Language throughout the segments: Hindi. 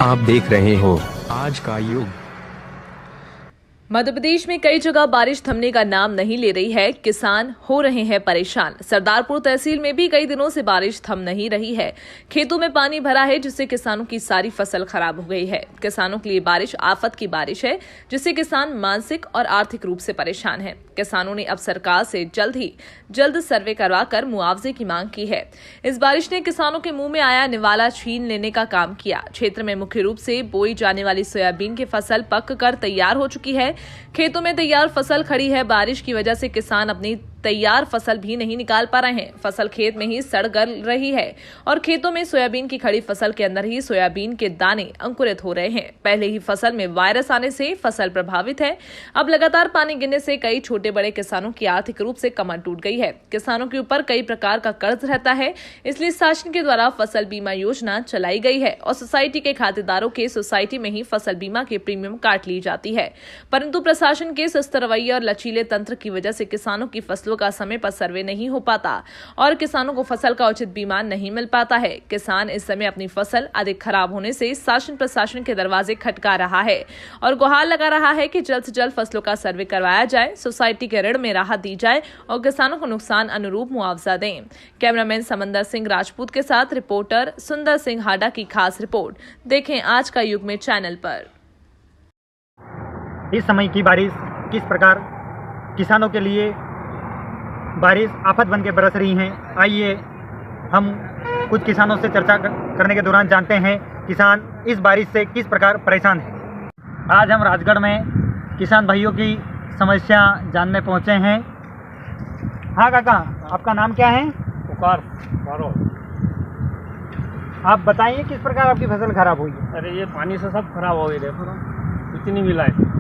आप देख रहे हो आज का युग। मध्य प्रदेश में कई जगह बारिश थमने का नाम नहीं ले रही है। किसान हो रहे हैं परेशान। सरदारपुर तहसील में भी कई दिनों से बारिश थम नहीं रही है। खेतों में पानी भरा है, जिससे किसानों की सारी फसल खराब हो गई है। किसानों के लिए बारिश आफत की बारिश है, जिससे किसान मानसिक और आर्थिक रूप से परेशान है। किसानों ने अब सरकार से जल्द सर्वे करवाकर मुआवजे की मांग की है। इस बारिश ने किसानों के मुंह में आया निवाला छीन लेने का काम किया। क्षेत्र में मुख्य रूप से बोई जाने वाली सोयाबीन की फसल पक कर तैयार हो चुकी है। खेतों में तैयार फसल खड़ी है। बारिश की वजह से किसान अपनी तैयार फसल भी नहीं निकाल पा रहे हैं। फसल खेत में ही सड़ गल रही है और खेतों में सोयाबीन की खड़ी फसल के अंदर ही सोयाबीन के दाने अंकुरित हो रहे हैं। पहले ही फसल में वायरस आने से फसल प्रभावित है। अब लगातार पानी गिरने से कई छोटे बड़े किसानों की आर्थिक रूप से कमर टूट गई है। किसानों के ऊपर कई प्रकार का कर्ज रहता है, इसलिए शासन के द्वारा फसल बीमा योजना चलाई गई है और सोसाइटी के खातेदारों के सोसाइटी में ही फसल बीमा के प्रीमियम काट ली जाती है। परंतु प्रशासन के सुस्त रवैये और लचीले तंत्र की वजह से किसानों की फसलों का समय पर सर्वे नहीं हो पाता और किसानों को फसल का उचित बीमा नहीं मिल पाता है। किसान इस समय अपनी फसल अधिक खराब होने से शासन प्रशासन के दरवाजे खटका रहा है और गुहार लगा रहा है कि जल्द से जल्द फसलों का सर्वे करवाया जाए, सोसाइटी के ऋण में राहत दी जाए और किसानों को नुकसान अनुरूप मुआवजा दें। कैमरामैन समंदर सिंह राजपूत के साथ रिपोर्टर सुंदर सिंह हाडा की खास रिपोर्ट देखें आज का युग में चैनल पर। इस समय की बारिश किस प्रकार किसानों के लिए बारिश आफत बन के बरस रही हैं, आइए हम कुछ किसानों से चर्चा करने के दौरान जानते हैं किसान इस बारिश से किस प्रकार परेशान हैं। आज हम राजगढ़ में किसान भाइयों की समस्या जानने पहुंचे हैं। हाँ काका, आपका नाम क्या है? पुकार मारो। आप बताइए किस प्रकार आपकी फसल खराब हुई है? अरे ये पानी से सब खराब हो गई, देखो ना कुछ नहीं मिला है।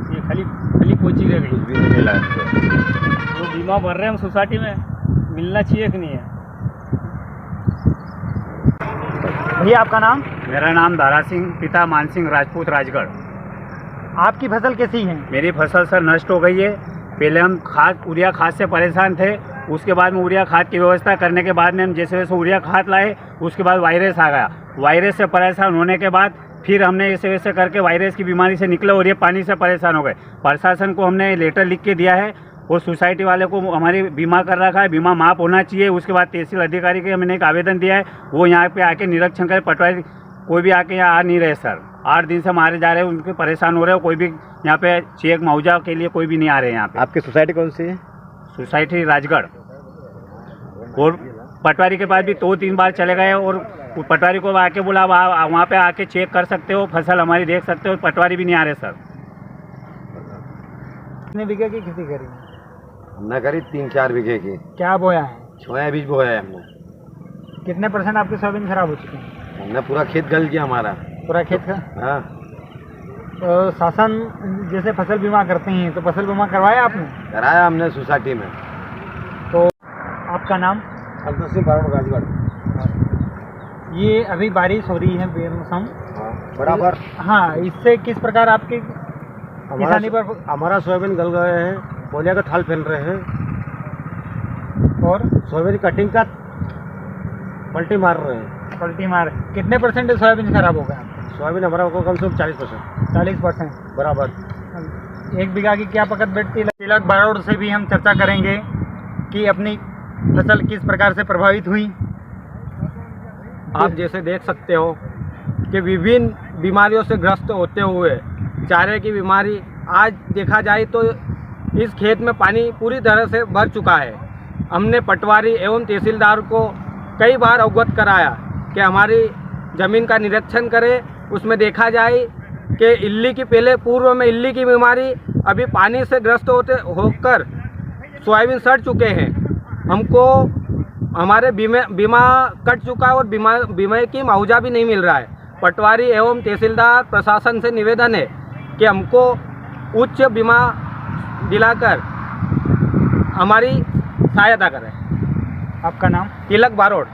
ये खाली कोची रह गई, कुछ भी नहीं मिला है। तो बीमा भर रहे हैं हम सोसाइटी में, मिलना चाहिए कि नहीं है। भैया आपका नाम? मेरा नाम दारा सिंह, पिता मान सिंह राजपूत, राजगढ़। आपकी फसल कैसी है? मेरी फसल सर नष्ट हो गई है। पहले हम यूरिया खाद से परेशान थे, उसके बाद में यूरिया खाद की व्यवस्था करने के बाद में हम जैसे वैसे यूरिया खाद लाए, उसके बाद वायरस आ गया। वायरस से परेशान होने के बाद फिर हमने ऐसे वैसे करके वायरस की बीमारी से निकले और ये पानी से परेशान हो गए। प्रशासन को हमने लेटर लिख के दिया है और सोसाइटी वाले को हमारी बीमा कर रखा है, बीमा माफ होना चाहिए। उसके बाद तहसील अधिकारी के हमने एक आवेदन दिया है, वो यहाँ पे आके निरीक्षण करे। पटवारी कोई भी आके यहाँ आ नहीं रहे सर, 8 दिन से मारे जा रहे हैं, उनके परेशान हो रहे हो। कोई भी यहाँ पे चेक मुआवजा के लिए कोई भी नहीं आ रहे हैं यहाँ पे। आपकी सोसाइटी कौन सी है? सोसाइटी राजगढ़। और पटवारी के पास भी 2-3 बार चले गए और पटवारी को आके बोला वहाँ पे आके चेक कर सकते हो, फसल हमारी देख सकते हो। पटवारी भी नहीं आ रहे सर। कितने बीघे की खेती करी? हमने करी 3-4 बीघे की। क्या बोया है? सोया बीज बोया है हमने। कितने % आपकी सोयाबीन खराब हो चुकी है? हमने पूरा खेत गल गया हमारा। पूरा खेत का? हाँ। तो शासन जैसे फसल बीमा करते हैं, तो फसल बीमा करवाया आपने? कराया हमने सोसाइटी में। तो आपका नाम? राजगढ़। ये अभी बारिश हो रही है बेमौसम बराबर। हाँ, इससे किस प्रकार आपके किसानी पर? हमारा सोयाबीन गल गए हैं, बोलिया का थाल फैल रहे हैं और सोयाबीन कटिंग का पलटी मार रहे हैं। पलटी मार कितने % सोयाबीन खराब हो गया? सोयाबीन हमारा को कम से कम 40%। 40% बराबर। 1 बीघा की क्या पकड़ बैठती है? तिलक बारोड़ से भी हम चर्चा करेंगे कि अपनी फसल किस प्रकार से प्रभावित हुई। आप जैसे देख सकते हो कि विभिन्न बीमारियों से ग्रस्त होते हुए चारे की बीमारी, आज देखा जाए तो इस खेत में पानी पूरी तरह से भर चुका है। हमने पटवारी एवं तहसीलदार को कई बार अवगत कराया कि हमारी ज़मीन का निरीक्षण करें। उसमें देखा जाए कि इल्ली की पहले पूर्व में इल्ली की बीमारी, अभी पानी से ग्रस्त होकर सोयाबीन सड़ चुके हैं। हमको हमारे बीमा कट चुका है और बीमा की मुआवजा भी नहीं मिल रहा है। पटवारी एवं तहसीलदार प्रशासन से निवेदन है कि हमको उच्च बीमा दिलाकर हमारी सहायता करें। आपका नाम? तिलक बारोड़।